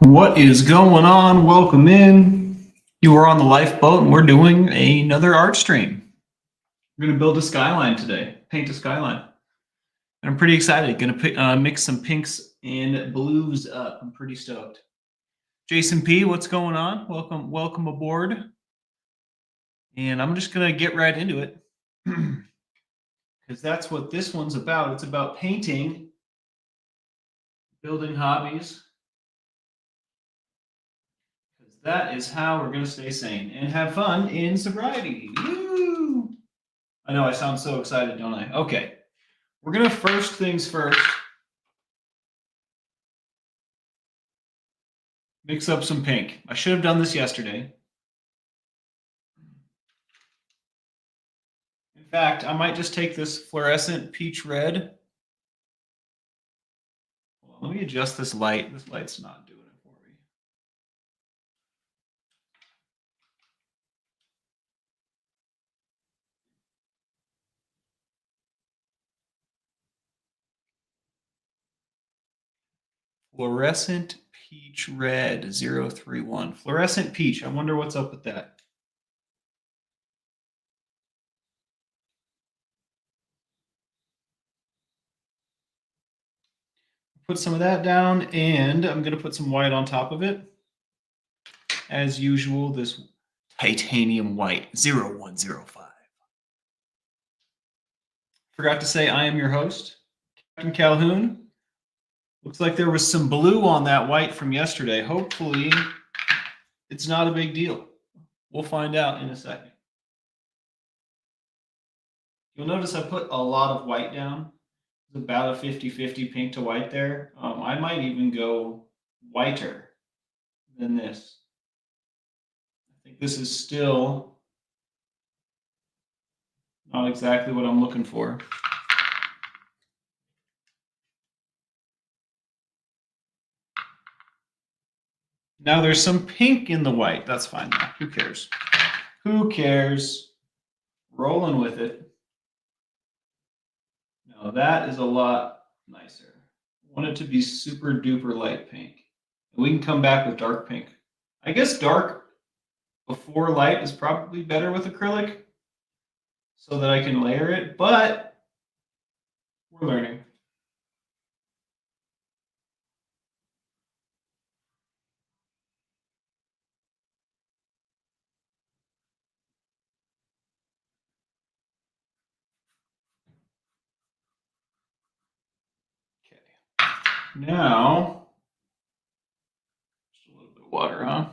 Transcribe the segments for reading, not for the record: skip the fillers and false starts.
What is going on? Welcome in. You are on the lifeboat, and we're doing another art stream. We're going to build a skyline today, paint a skyline. And I'm pretty excited. Going to mix some pinks and blues up. I'm pretty stoked. Jason P, what's going on? Welcome aboard. And I'm just going to get right into it because that's what this one's about. It's about painting, building hobbies. That is how we're going to stay sane and have fun in sobriety. Woo! I know I sound so excited, don't I? Okay. We're going to first things first. Mix up some pink. I should have done this yesterday. In fact, I might just take this fluorescent peach red. Well, let me adjust this light. This light's not doing it for me. Fluorescent peach red 031. Fluorescent peach. I wonder what's up with that. Put some of that down, and I'm going to put some white on top of it. As usual, this titanium white 0105. Forgot to say I am your host, Captain Calhoun. Looks like there was some blue on that white from yesterday. Hopefully, it's not a big deal. We'll find out in a second. You'll notice I put a lot of white down. It's about a 50-50 pink to white there. I might even go whiter than this. I think this is still not exactly what I'm looking for. Now there's some pink in the white. That's fine. Who cares? Who cares? Rolling with it. Now that is a lot nicer. I want it to be super duper light pink. And we can come back with dark pink. I guess dark before light is probably better with acrylic so that I can layer it, but we're learning. Okay. Now, just a little bit of water, huh?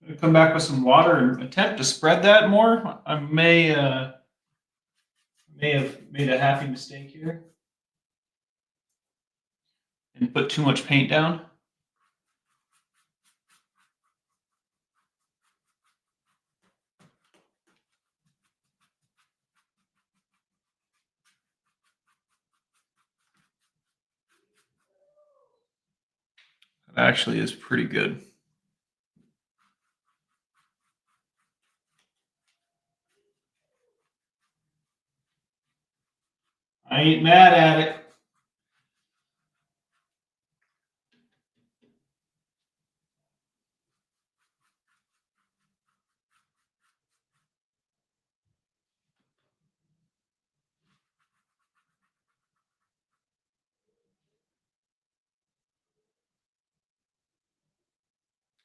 I'm going to come back with some water and attempt to spread that more. I may have made a happy mistake here and put too much paint down. It actually is pretty good. I ain't mad at it.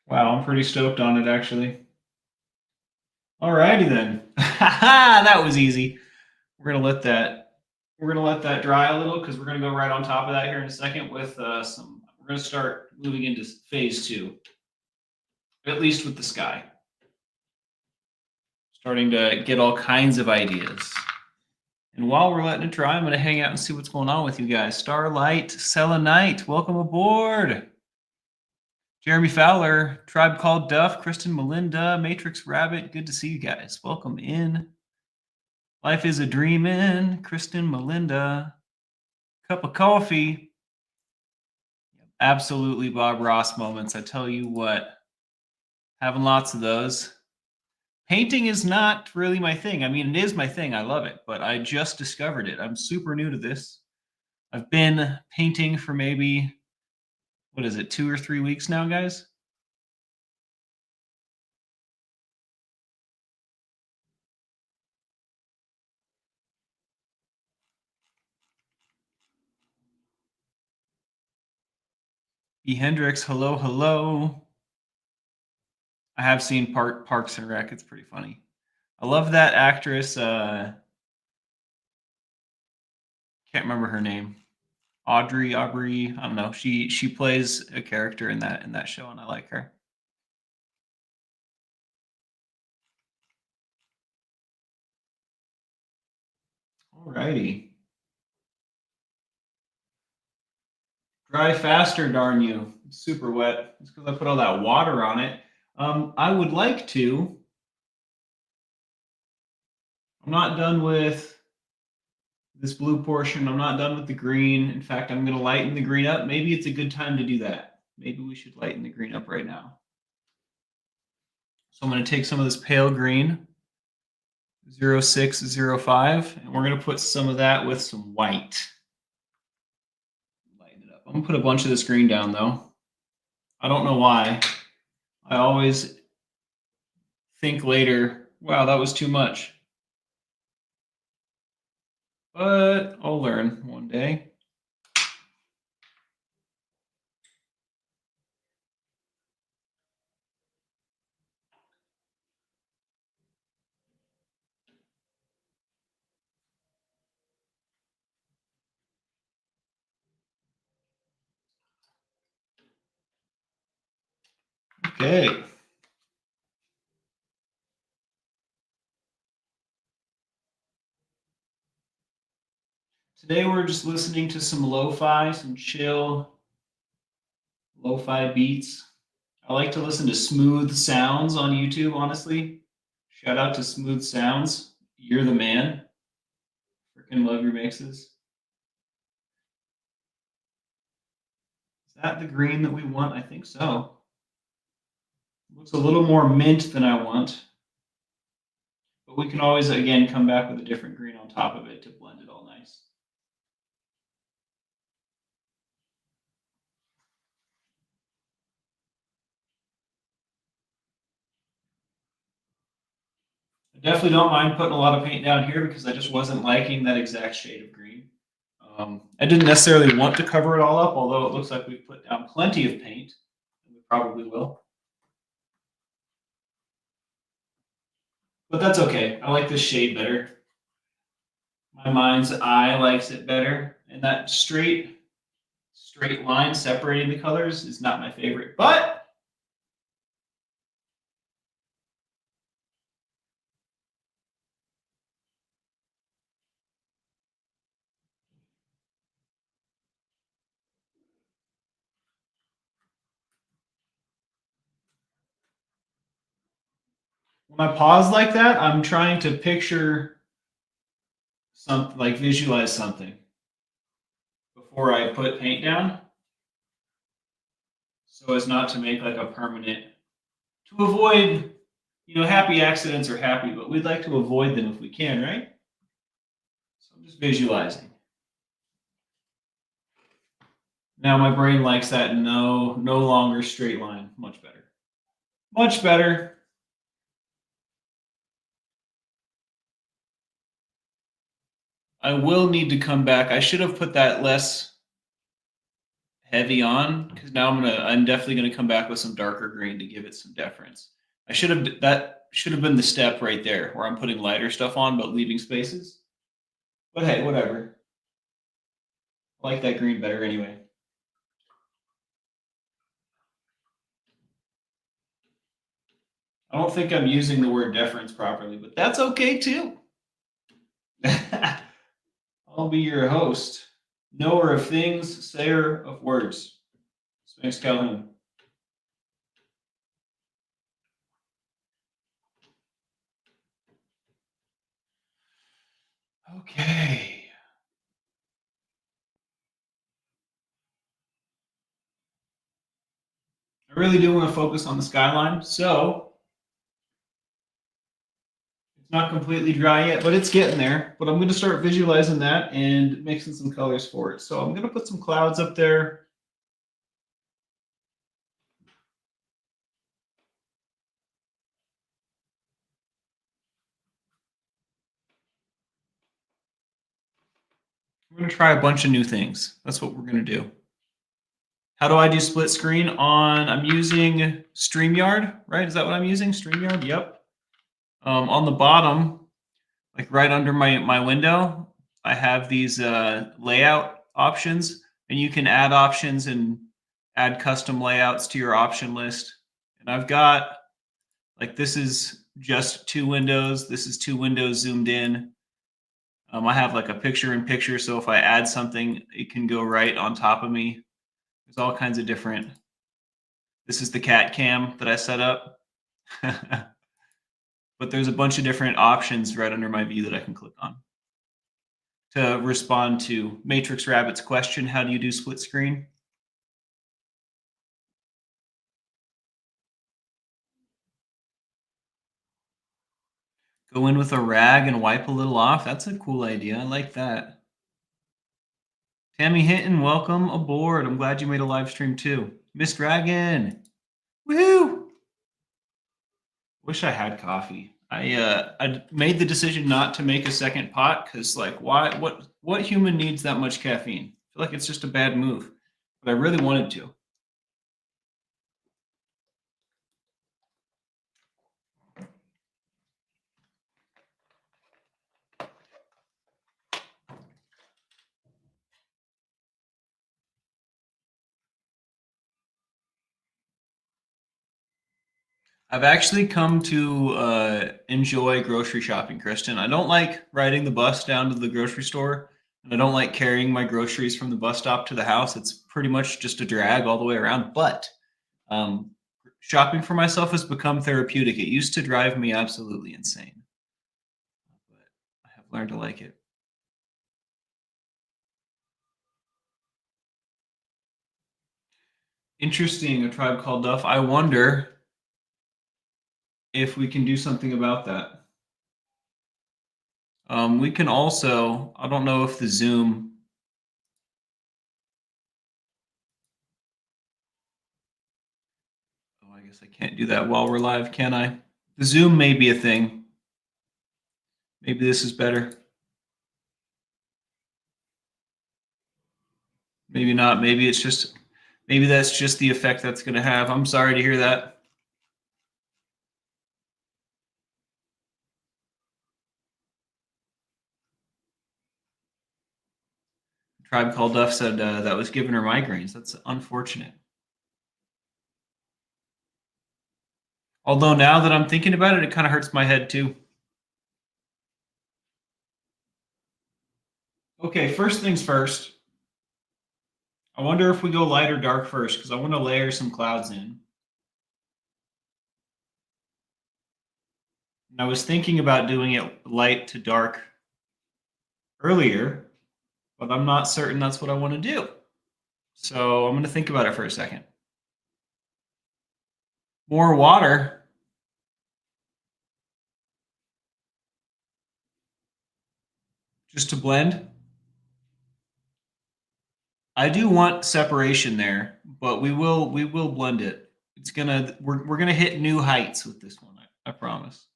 Wow, I'm pretty stoked on it, actually. Alrighty then. That was easy. We're gonna let that dry a little because we're gonna go right on top of that here in a second with some. We're gonna start moving into phase 2, at least with the sky. Starting to get all kinds of ideas. And while we're letting it dry, I'm gonna hang out and see what's going on with you guys. Starlight Selenite, welcome aboard. Jeremy Fowler, Tribe Called Duff, Kristen Melinda, Matrix Rabbit, good to see you guys. Welcome in. Life is a dreamin', Kristen, Melinda. Cup of coffee. Absolutely Bob Ross moments. I tell you what, having lots of those. Painting is not really my thing. I mean, it is my thing. I love it, but I just discovered it. I'm super new to this. I've been painting for maybe, what is it, 2 or 3 weeks now, guys? E. Hendricks, hello, hello. I have seen Parks and Rec. It's pretty funny. I love that actress. Can't remember her name. Aubrey. I don't know. She plays a character in that show, and I like her. Alrighty. Dry faster, darn you. It's super wet. It's because I put all that water on it. I would like to. I'm not done with this blue portion. I'm not done with the green. In fact, I'm going to lighten the green up. Maybe it's a good time to do that. Maybe we should lighten the green up right now. So I'm going to take some of this pale green, 0605, and we're going to put some of that with some white. Lighten it up. I'm going to put a bunch of this green down, though. I don't know why. I always think later, wow, that was too much. But I'll learn one day. Okay. Today we're just listening to some lo-fi, some chill lo-fi beats. I like to listen to Smooth Sounds on YouTube, honestly. Shout out to Smooth Sounds. You're the man. Freaking love your mixes. Is that the green that we want? I think so. Looks a little more mint than I want. But we can always, again, come back with a different green on top of it to blend it all nice. I definitely don't mind putting a lot of paint down here because I just wasn't liking that exact shade of green. I didn't necessarily want to cover it all up, although it looks like we've put down plenty of paint. We probably will. But that's okay. I like this shade better. My mind's eye likes it better. And that straight line separating the colors is not my favorite. But when I pause like that, I'm trying to picture something, like visualize something before I put paint down, so as not to make like a permanent, to avoid, happy accidents are happy, but we'd like to avoid them if we can, right? So I'm just visualizing. Now my brain likes that no longer straight line. Much better. Much better. I will need to come back. I should have put that less heavy on because now I'm definitely gonna come back with some darker green to give it some deference. That should have been the step right there where I'm putting lighter stuff on but leaving spaces. But hey, whatever. I like that green better anyway. I don't think I'm using the word deference properly, but that's okay too. I'll be your host, knower of things, sayer of words. Thanks, Calhoun. Okay. I really do want to focus on the skyline, so it's not completely dry yet, but it's getting there. But I'm going to start visualizing that and mixing some colors for it. So I'm going to put some clouds up there. We're going to try a bunch of new things. That's what we're going to do. How do I do split screen on, I'm using StreamYard, right? Is that what I'm using? StreamYard? Yep. On the bottom, like right under my window, I have these layout options, and you can add options and add custom layouts to your option list. And I've got, like, this is just 2 windows. This is 2 windows zoomed in. I have like a picture in picture, so if I add something, it can go right on top of me. There's all kinds of different. This is the cat cam that I set up. But there's a bunch of different options right under my view that I can click on. To respond to Matrix Rabbit's question, how do you do split screen? Go in with a rag and wipe a little off. That's a cool idea. I like that. Tammy Hinton, welcome aboard. I'm glad you made a live stream too. Miss Dragon. Woohoo! Wish I had coffee. I made the decision not to make a second pot because, like, why? What human needs that much caffeine? I feel like it's just a bad move, but I really wanted to. I've actually come to enjoy grocery shopping, Kristen. I don't like riding the bus down to the grocery store, and I don't like carrying my groceries from the bus stop to the house. It's pretty much just a drag all the way around. But um, shopping for myself has become therapeutic. It used to drive me absolutely insane, but I have learned to like it. Interesting, A Tribe Called Duff. I wonder if we can do something about that. We can also, I don't know if the Zoom. Oh, I guess I can't do that while we're live, can I? The Zoom may be a thing. Maybe this is better. Maybe not. Maybe it's just, maybe that's just the effect that's going to have. I'm sorry to hear that. Tribe Called Duff said that was giving her migraines. That's unfortunate. Although now that I'm thinking about it, it kind of hurts my head too. Okay, first things first. I wonder if we go light or dark first because I want to layer some clouds in. And I was thinking about doing it light to dark earlier, but I'm not certain that's what I want to do. So I'm going to think about it for a second. More water. Just to blend. I do want separation there, but we will blend it. It's gonna we're gonna hit new heights with this one. I promise.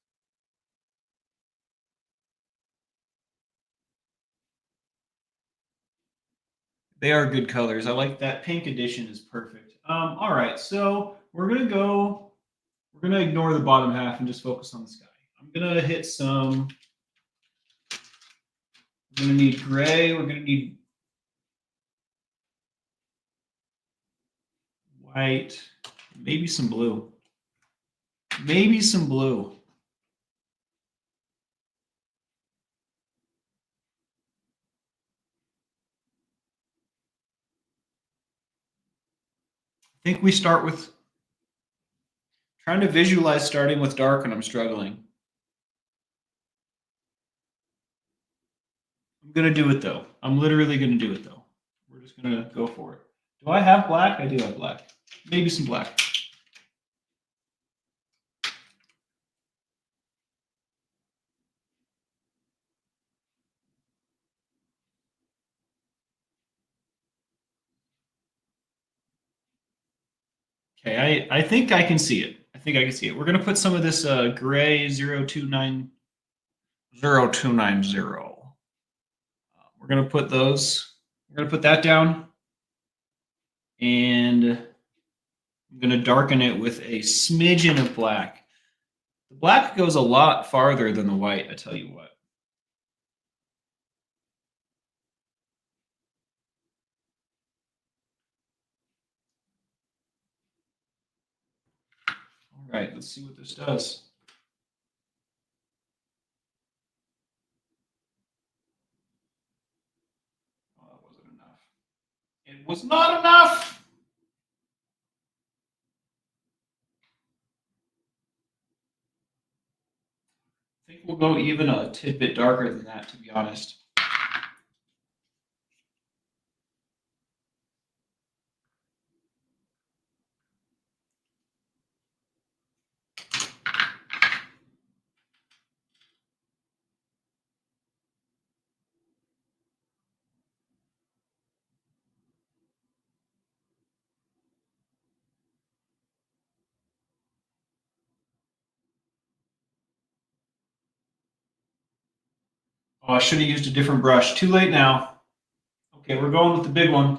They are good colors. I like that pink edition is perfect. All right, so we're gonna go. We're gonna ignore the bottom half and just focus on the sky. I'm gonna hit some. We're gonna need gray. We're gonna need white. Maybe some blue. Maybe some blue. I think we start with trying to visualize starting with dark, and I'm struggling. I'm going to do it though. I'm literally going to do it though. We're just going to go for it. Do I have black? I do have black. Maybe some black. Okay, I think I can see it. I think I can see it. We're going to put some of this gray 029 0290. We're going to put those, we're going to put that down. And I'm going to darken it with a smidgen of black. The black goes a lot farther than the white, I tell you what. All right, let's see what this does. Oh, that wasn't enough. It was not enough. I think we'll go even a tidbit darker than that, to be honest. Oh, I should have used a different brush. Too late now. Okay, we're going with the big one.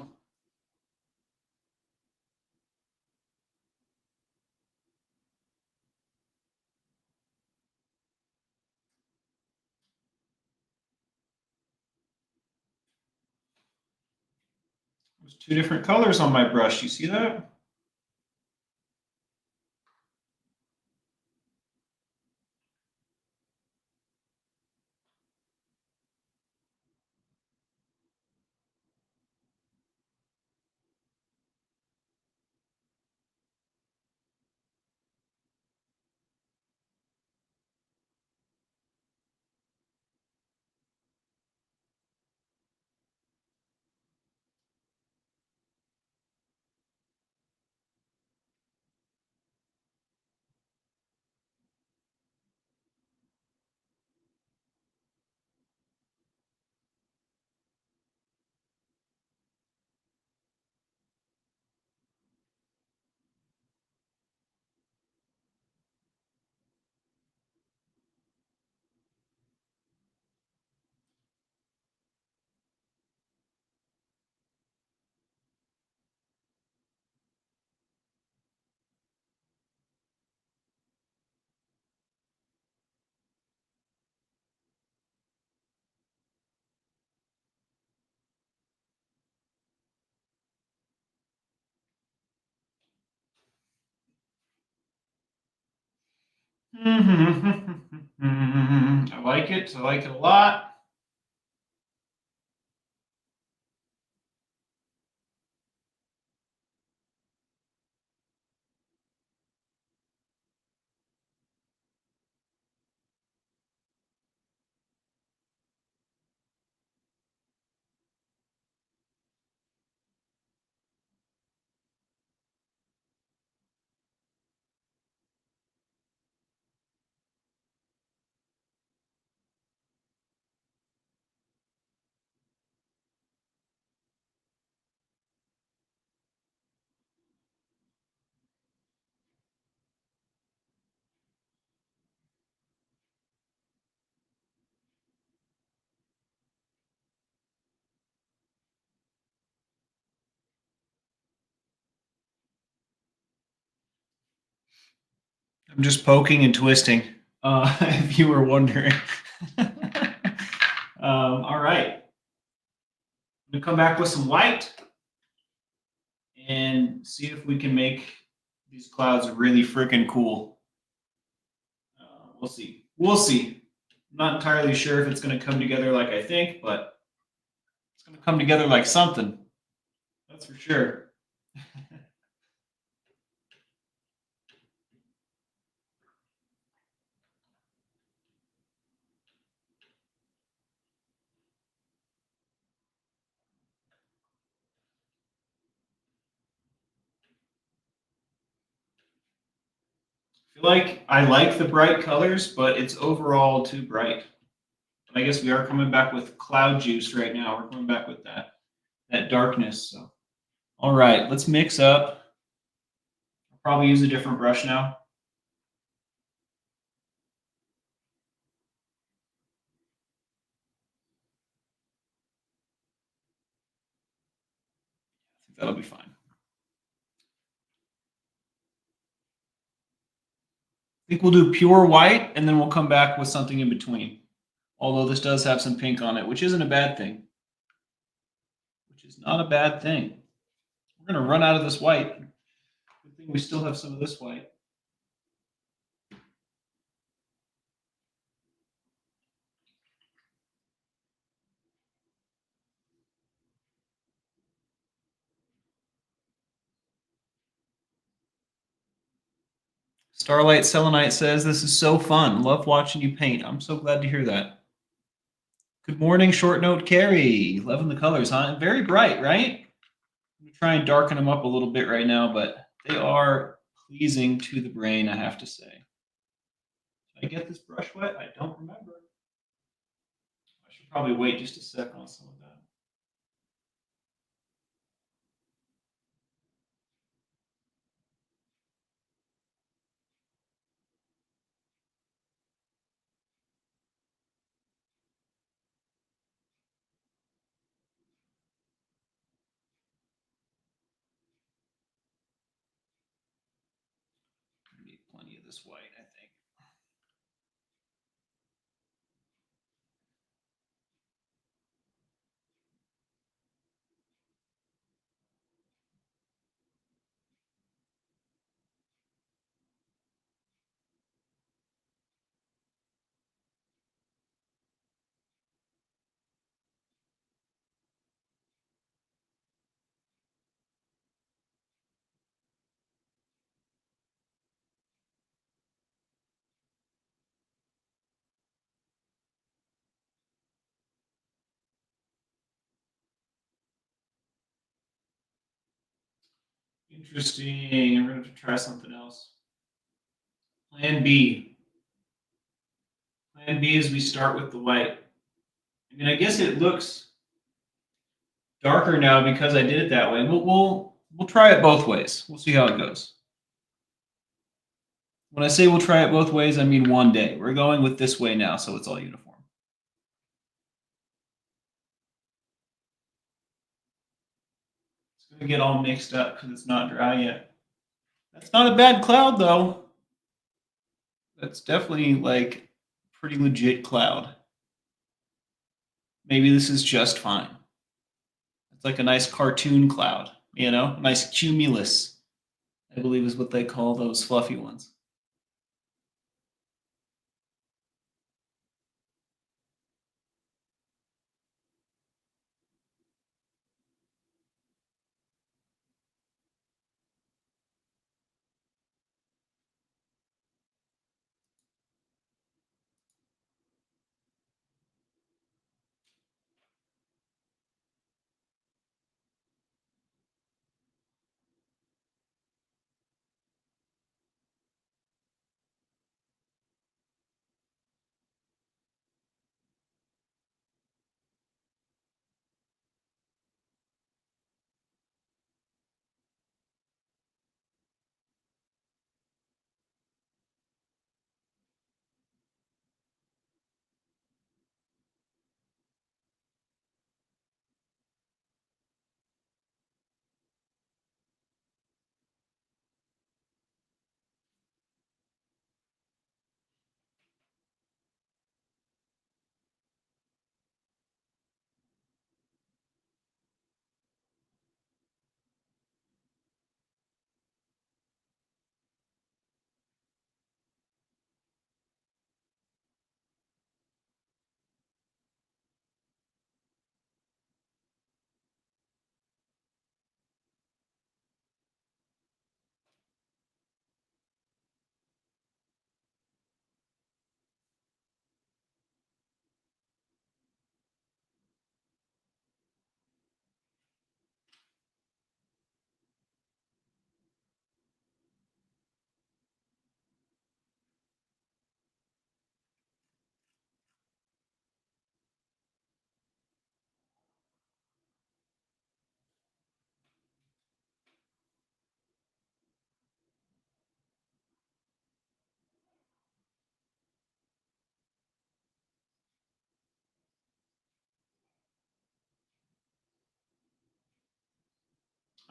There's two different colors on my brush. You see that? I like it. I like it a lot. I'm just poking and twisting, if you were wondering. All right. I'm going to come back with some white and see if we can make these clouds really freaking cool. We'll see. We'll see. I'm not entirely sure if it's going to come together like I think, but it's going to come together like something. That's for sure. I feel like I like the bright colors, but it's overall too bright. I guess we are coming back with cloud juice right now. We're coming back with that darkness. So, all right, let's mix up. I'll probably use a different brush now. I think that'll be fine. I think we'll do pure white, and then we'll come back with something in between. Although this does have some pink on it, which isn't a bad thing. Which is not a bad thing. We're going to run out of this white. Good thing we still have some of this white. Starlight Selenite says, "This is so fun. Love watching you paint." I'm so glad to hear that. Good morning, Short Note Carrie. Loving the colors, huh? Very bright, right? I'm going to try and darken them up a little bit right now, but they are pleasing to the brain, I have to say. Did I get this brush wet? I don't remember. I should probably wait just a sec on some of that. I need plenty of this white, I think. Interesting. I'm going to have to try something else. Plan B. Plan B is we start with the white. I mean, I guess it looks darker now because I did it that way. We'll try it both ways. We'll see how it goes. When I say we'll try it both ways, I mean one day. We're going with this way now, so it's all uniform. It's going to get all mixed up because it's not dry yet. That's not a bad cloud, though. That's definitely like pretty legit cloud. Maybe this is just fine. It's like a nice cartoon cloud, you know, nice cumulus, I believe is what they call those fluffy ones.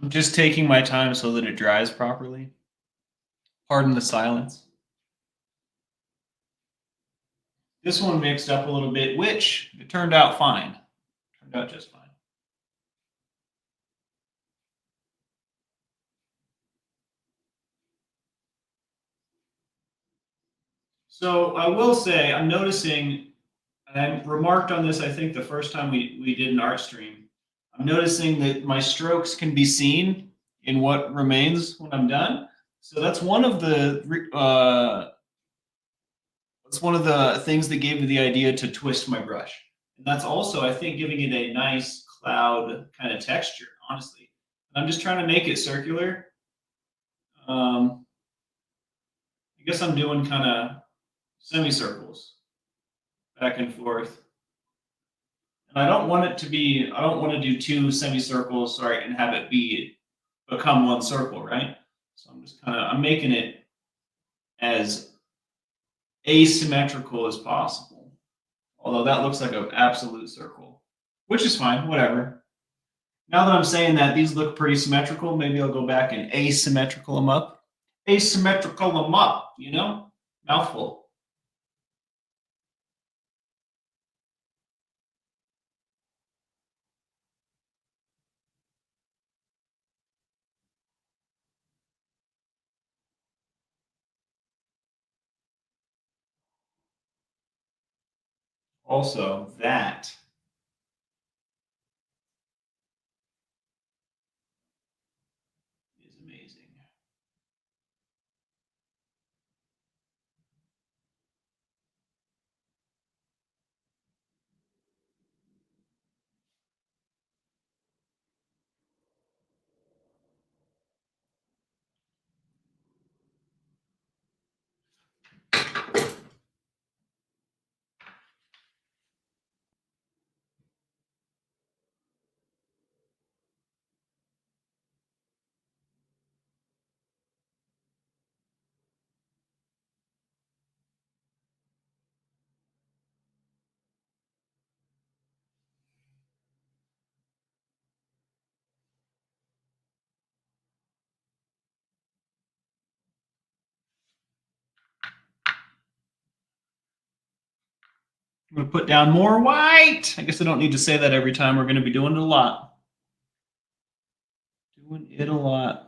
I'm just taking my time so that it dries properly. Pardon the silence. This one mixed up a little bit, which it turned out fine. Turned out just fine. So I will say, I'm noticing, and I remarked on this, I think, the first time we did an art stream. I'm noticing that my strokes can be seen in what remains when I'm done. So that's one of the things that gave me the idea to twist my brush. And that's also, I think, giving it a nice cloud kind of texture, honestly. I'm just trying to make it circular. I guess I'm doing kind of semicircles back and forth. And I don't want to do two semicircles, sorry, and have it become one circle, right? So I'm making it as asymmetrical as possible. Although that looks like an absolute circle, which is fine, whatever. Now that I'm saying that these look pretty symmetrical, maybe I'll go back and asymmetrical them up. Asymmetrical them up, Mouthful. Also, that is amazing. I'm going to put down more white. I guess I don't need to say that every time. We're going to be doing it a lot. Doing it a lot.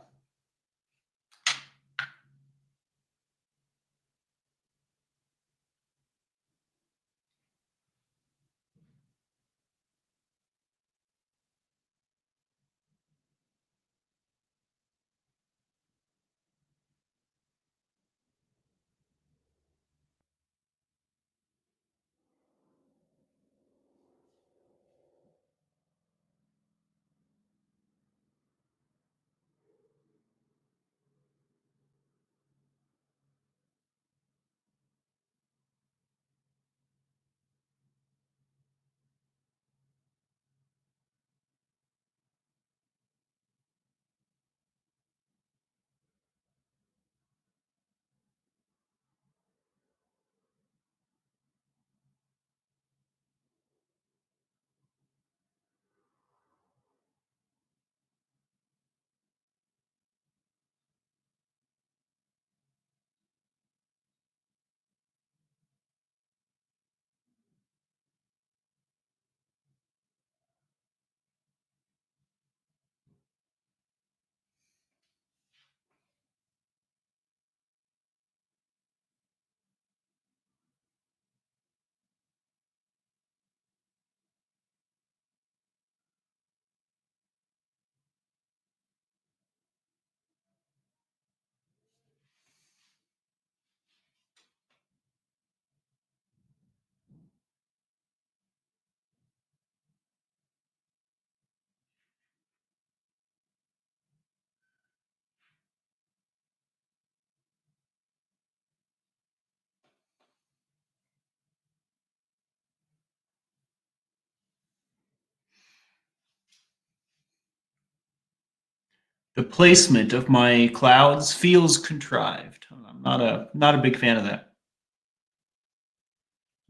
The placement of my clouds feels contrived. I'm not a big fan of that.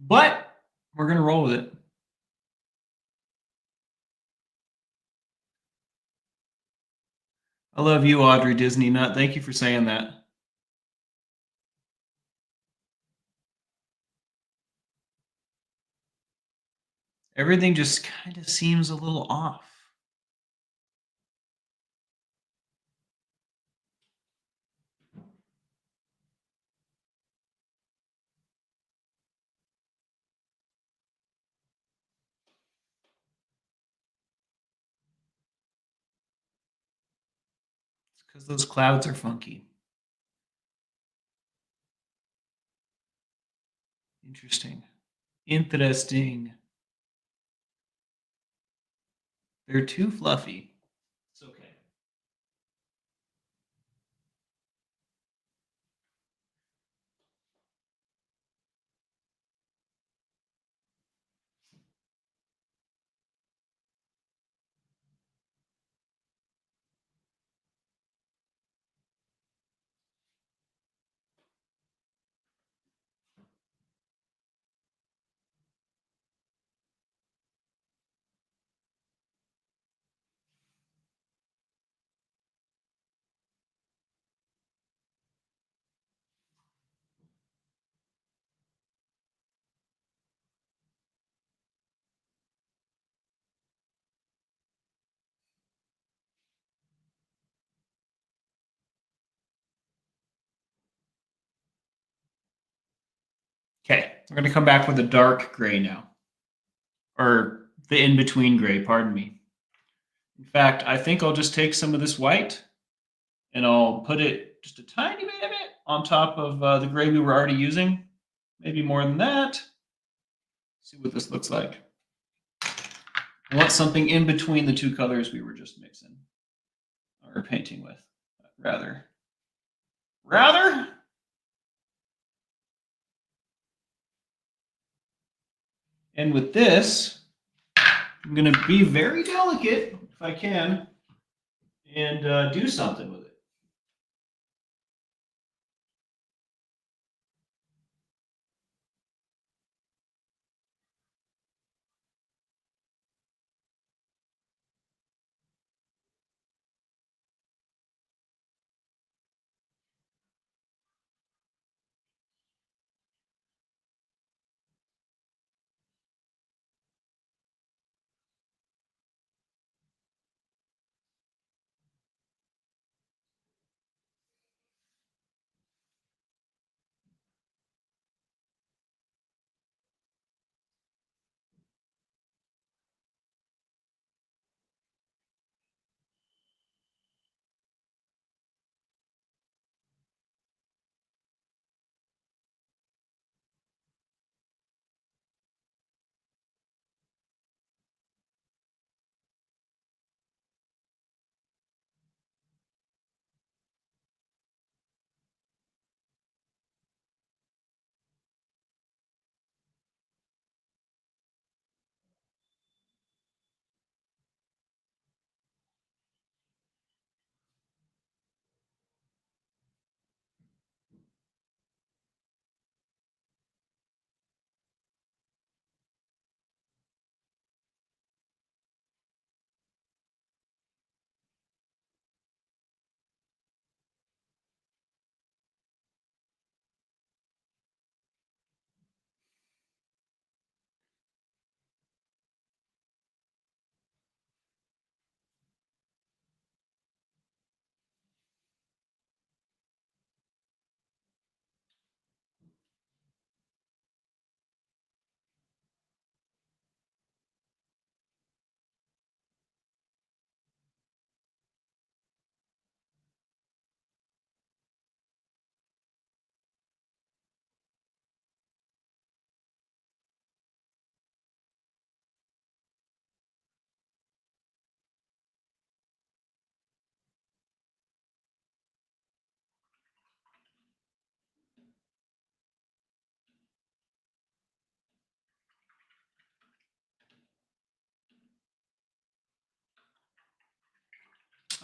But we're going to roll with it. I love you, Audrey Disney Nut. Thank you for saying that. Everything just kind of seems a little off. It's because those clouds are funky. Interesting. Interesting. They're too fluffy. It's okay. Okay, we're going to come back with a dark gray now. Or the in-between gray, pardon me. In fact, I think I'll just take some of this white and I'll put it just a tiny bit of it on top of the gray we were already using. Maybe more than that. See what this looks like. I want something in between the two colors we were just mixing or painting with, rather. And with this, I'm going to be very delicate, if I can, and do something with it.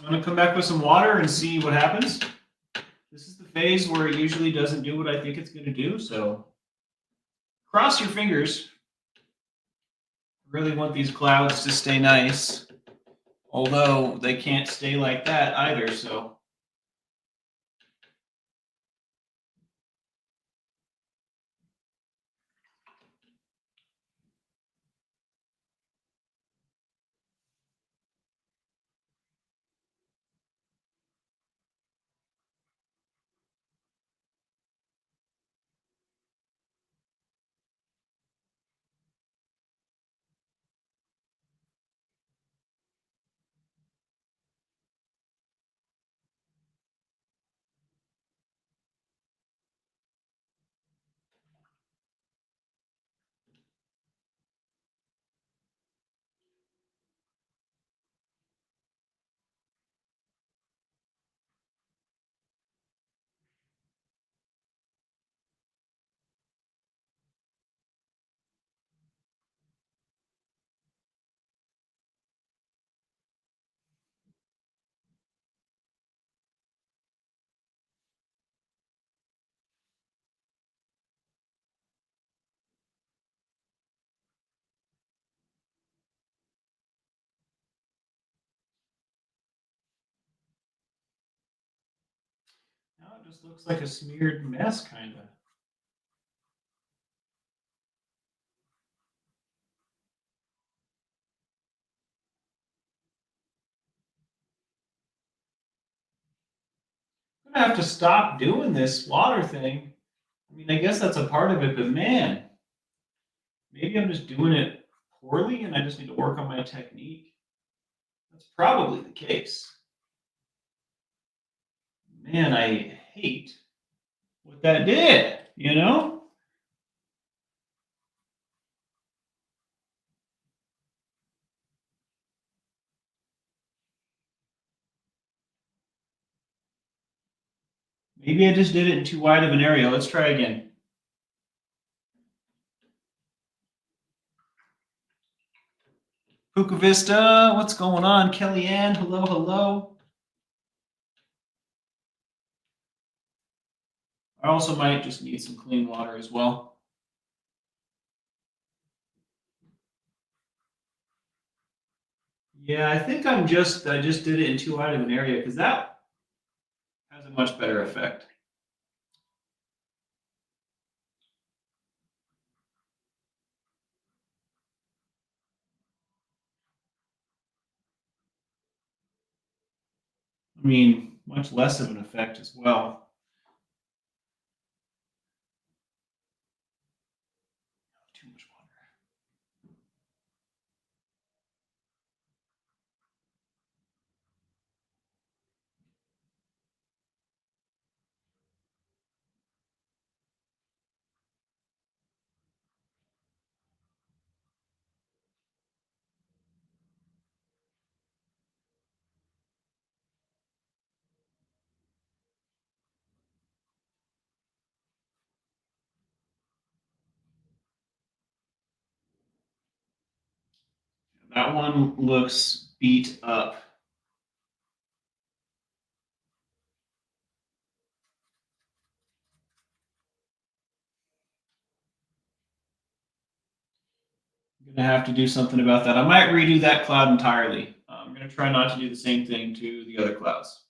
I'm going to come back with some water and see what happens. This is the phase where it usually doesn't do what I think it's going to do, so cross your fingers. I really want these clouds to stay nice. Although they can't stay like that either, so. Now it just looks like a smeared mess, kind of. I'm gonna have to stop doing this water thing. I mean, I guess that's a part of it, but man, maybe I'm just doing it poorly and I just need to work on my technique. That's probably the case. Man, I hate what that did, you know? Maybe I just did it in too wide of an area. Let's try again. Puka Vista, what's going on? Kellyanne, hello, hello. I also might just need some clean water as well. Yeah, I think I just did it in too wide of an area because that has a much better effect. I mean, much less of an effect as well. Too much water. That one looks beat up. I'm gonna have to do something about that. I might redo that cloud entirely. I'm gonna try not to do the same thing to the other clouds.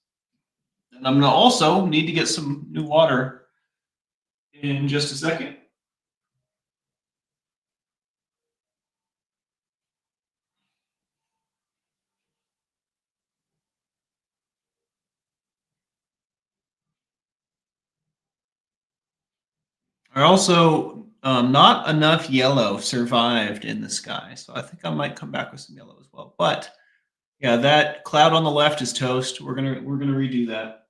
And I'm gonna also need to get some new water in just a second. I also not enough yellow survived in the sky, so I think I might come back with some yellow as well. But yeah, that cloud on the left is toast. We're gonna redo that.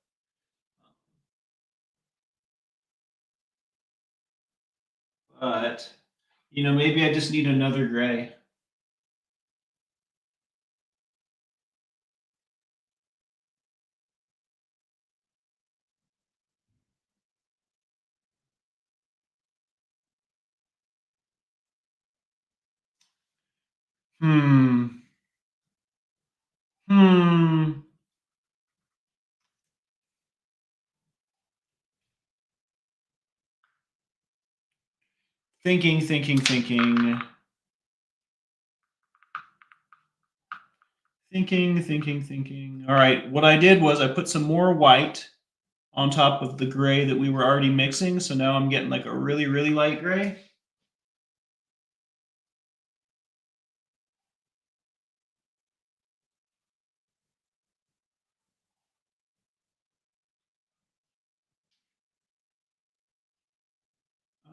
But maybe I just need another gray. Hmm. Hmm. Thinking, thinking, thinking. Thinking. All right, what I did was I put some more white on top of the gray that we were already mixing. So now I'm getting like a really, really light gray.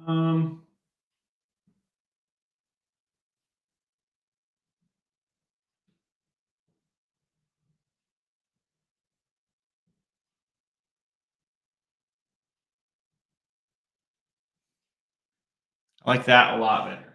Um, I like that a lot better.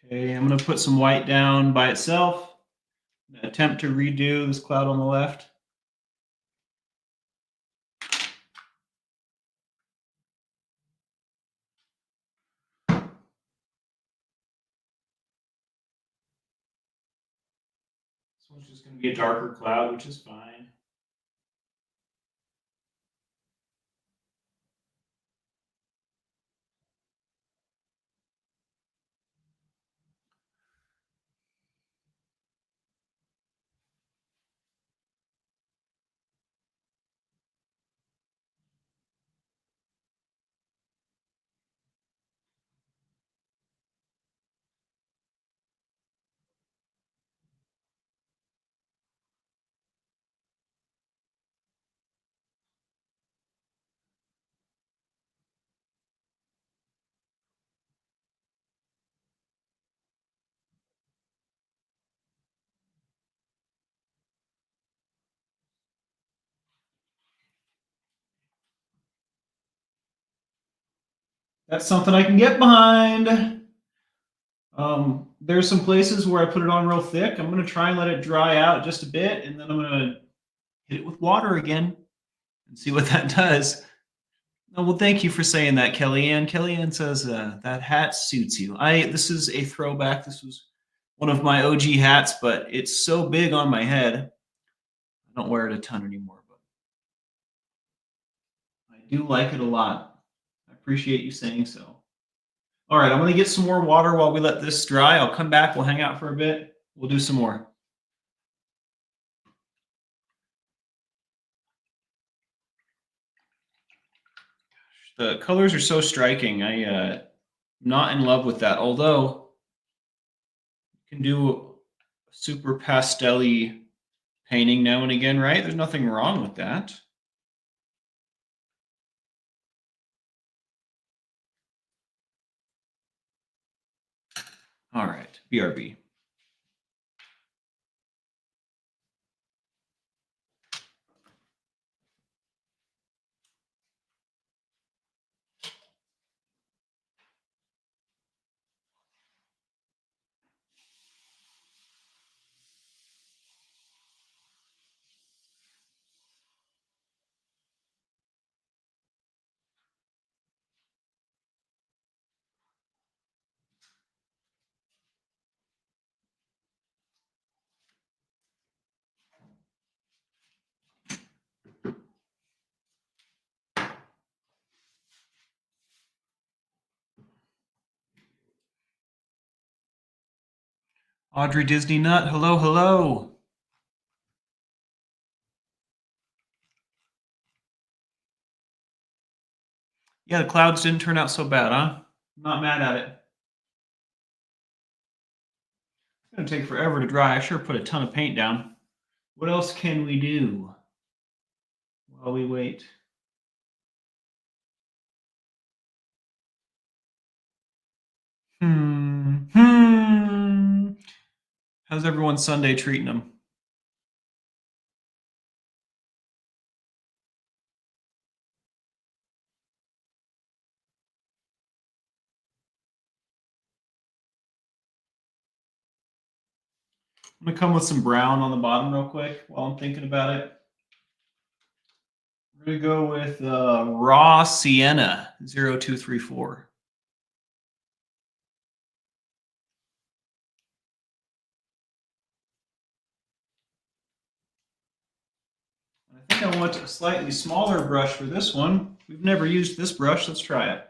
Okay, I'm going to put some white down by itself. Attempt to redo this cloud on the left. This one's just going to be a darker cloud, which is fine. That's something I can get behind. There's some places where I put it on real thick. I'm going to try and let it dry out just a bit, and then I'm going to hit it with water again and see what that does. Oh, well, thank you for saying that, Kellyanne. Kellyanne says that hat suits you. This is a throwback. This was one of my OG hats, but it's so big on my head. I don't wear it a ton anymore, but I do like it a lot. I appreciate you saying so. All right, I'm going to get some more water while we let this dry. I'll come back. We'll hang out for a bit. We'll do some more. The colors are so striking. I'm not in love with that. Although you can do a super pastel-y painting now and again, right? There's nothing wrong with that. All right, BRB. Audrey Disney Nut, hello, hello. Yeah, the clouds didn't turn out so bad, huh? I'm not mad at it. It's gonna take forever to dry. I sure put a ton of paint down. What else can we do while we wait? Hmm. How's everyone Sunday treating them? I'm gonna come with some brown on the bottom real quick while I'm thinking about it. We're gonna go with raw sienna 0234. I think I want a slightly smaller brush for this one. We've never used this brush. Let's try it.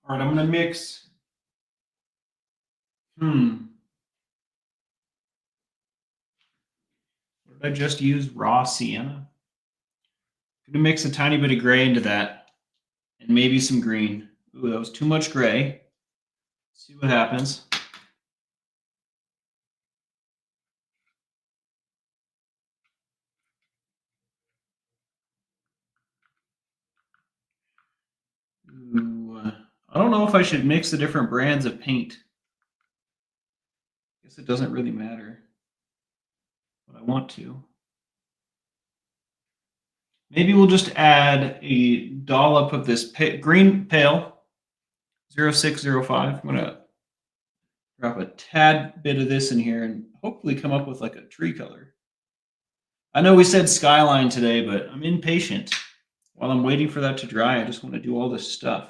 All right, I'm gonna mix. Did I just use raw sienna? I'm gonna mix a tiny bit of gray into that, and maybe some green. Ooh, that was too much gray. Let's see what happens. Ooh, I don't know if I should mix the different brands of paint. I guess it doesn't really matter, but I want to. Maybe we'll just add a dollop of this green pale 0605. I'm gonna drop a tad bit of this in here and hopefully come up with like a tree color. I know we said Skyline today, but I'm impatient. While I'm waiting for that to dry, I just want to do all this stuff.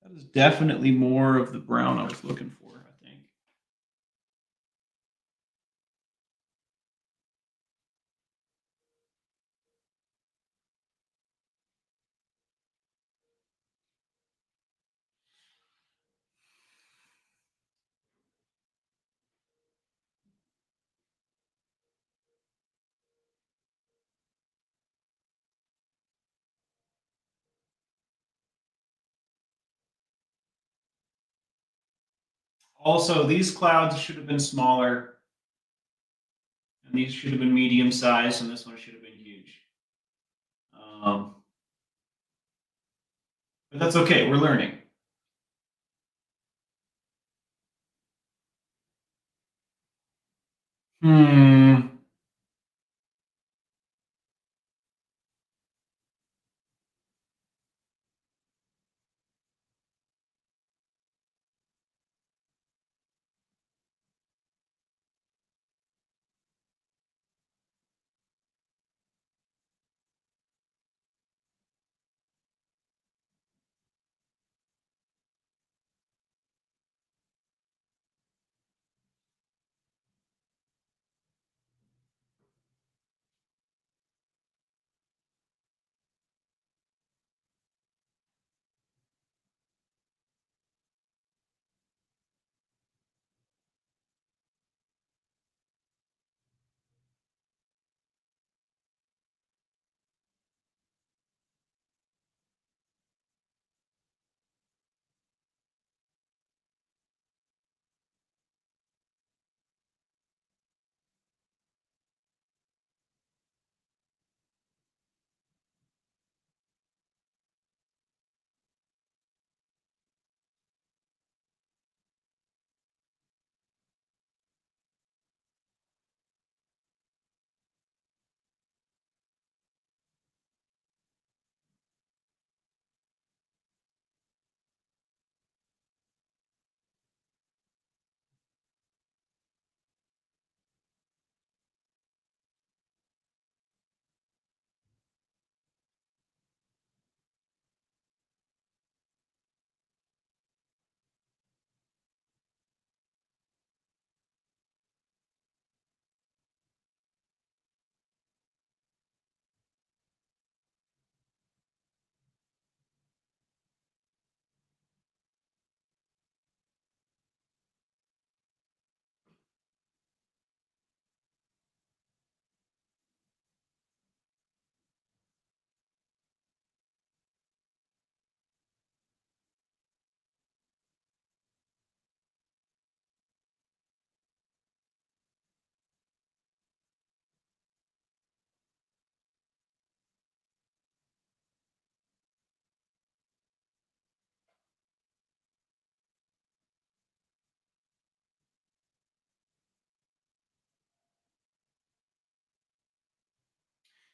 That is definitely more of the brown I was looking for, I think. Also, these clouds should have been smaller, and these should have been medium sized, and this one should have been huge. But that's okay, we're learning. Hmm.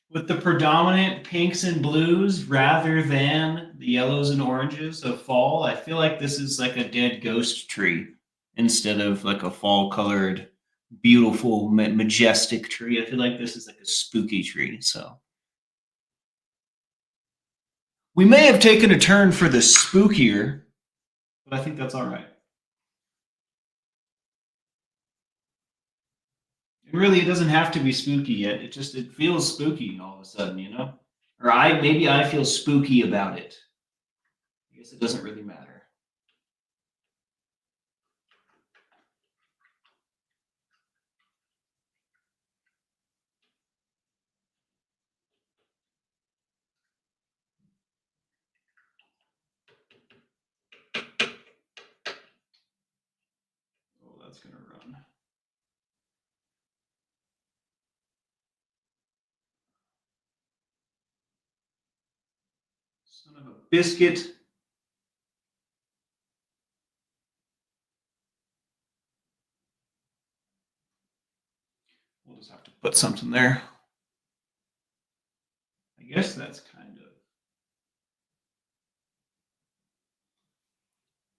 with the predominant pinks and blues rather than the yellows and oranges of fall. I feel like this is like a dead ghost tree instead of like a fall colored, beautiful, majestic tree. I feel like this is like a spooky tree. So we may have taken a turn for the spookier, but I think that's all right. And really, it doesn't have to be spooky yet. It feels spooky all of a sudden, you know? Or maybe I feel spooky about it. I guess it doesn't really matter. Oh, that's gonna run. Son of a biscuit. We'll just have to put something there. I guess that's kind of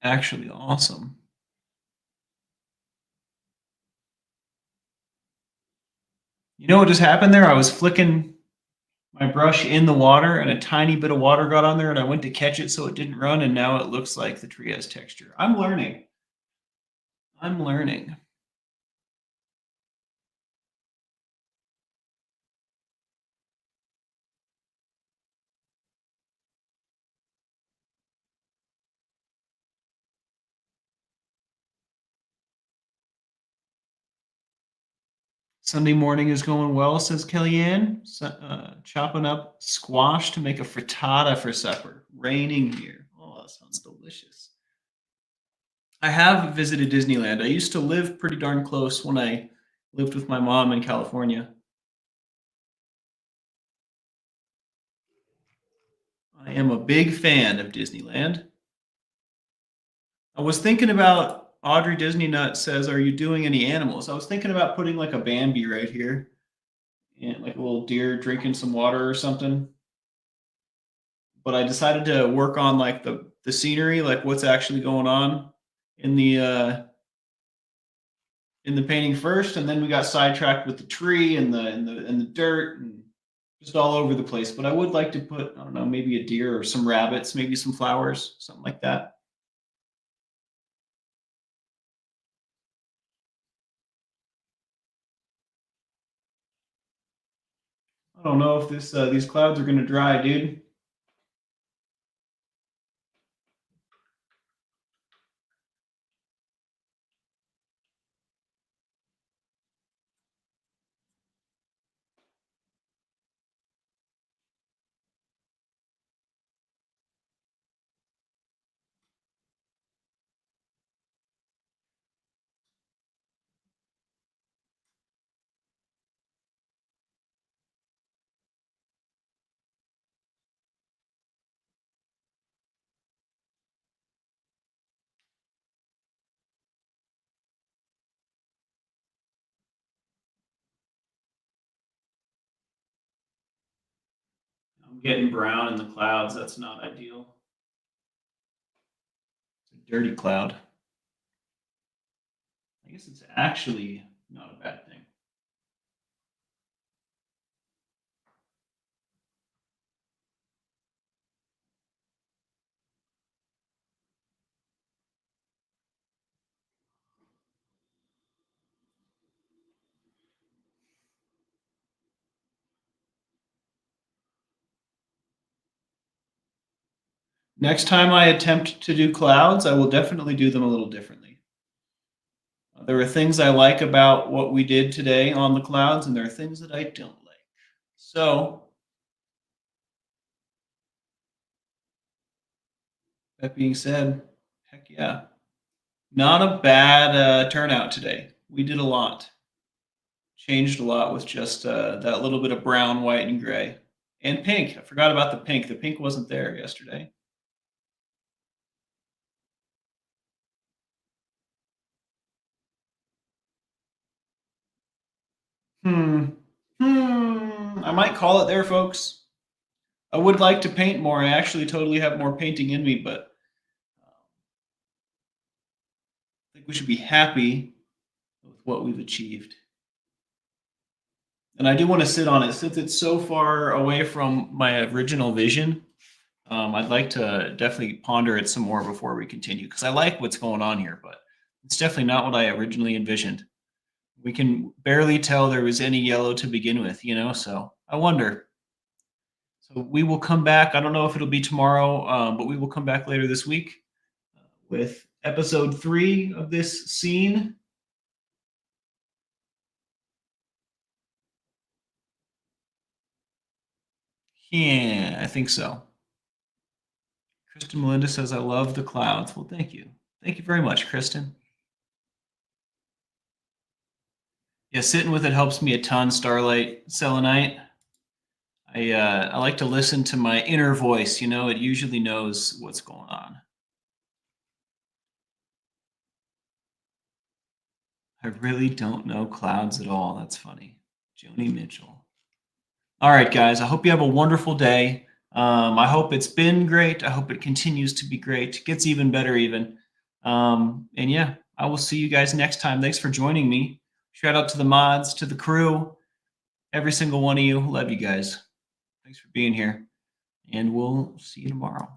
actually awesome. You know what just happened there? I was flicking my brush in the water and a tiny bit of water got on there and I went to catch it so it didn't run and now it looks like the tree has texture. I'm learning. I'm learning. Sunday morning is going well, says Kellyanne. Chopping up squash to make a frittata for supper. Raining here. Oh, that sounds delicious. I have visited Disneyland. I used to live pretty darn close when I lived with my mom in California. I am a big fan of Disneyland. I was thinking about Audrey Disney Nut says, "Are you doing any animals?" I was thinking about putting like a Bambi right here and like a little deer drinking some water or something. But I decided to work on like the scenery, like what's actually going on in the painting first, and then we got sidetracked with the tree and the dirt and just all over the place. But I would like to put, I don't know, maybe a deer or some rabbits, maybe some flowers, something like that. I don't know if these clouds are gonna dry, dude. I'm getting brown in the clouds. That's not ideal. It's a dirty cloud. I guess it's actually not a bad thing. Next time I attempt to do clouds, I will definitely do them a little differently. There are things I like about what we did today on the clouds, and there are things that I don't like. So, that being said, heck yeah. Not a bad turnout today. We did a lot. Changed a lot with just that little bit of brown, white, and gray. And pink. I forgot about the pink. The pink wasn't there yesterday. Hmm. I might call it there, folks. I would like to paint more. I actually totally have more painting in me, but I think we should be happy with what we've achieved. And I do want to sit on it since it's so far away from my original vision. I'd like to definitely ponder it some more before we continue because I like what's going on here, but it's definitely not what I originally envisioned. We can barely tell there was any yellow to begin with, you know, so I wonder. So we will come back. I don't know if it'll be tomorrow, but we will come back later this week with episode 3 of this scene. Yeah, I think so. Kristen Melinda says, I love the clouds. Well, thank you. Thank you very much, Kristen. Yeah, sitting with it helps me a ton, Starlight Selenite. I like to listen to my inner voice. You know, it usually knows what's going on. I really don't know clouds at all. That's funny. Joni Mitchell. All right, guys. I hope you have a wonderful day. I hope it's been great. I hope it continues to be great. Gets even better, even. And yeah, I will see you guys next time. Thanks for joining me. Shout out to the mods, to the crew, every single one of you. Love you guys. Thanks for being here. And we'll see you tomorrow.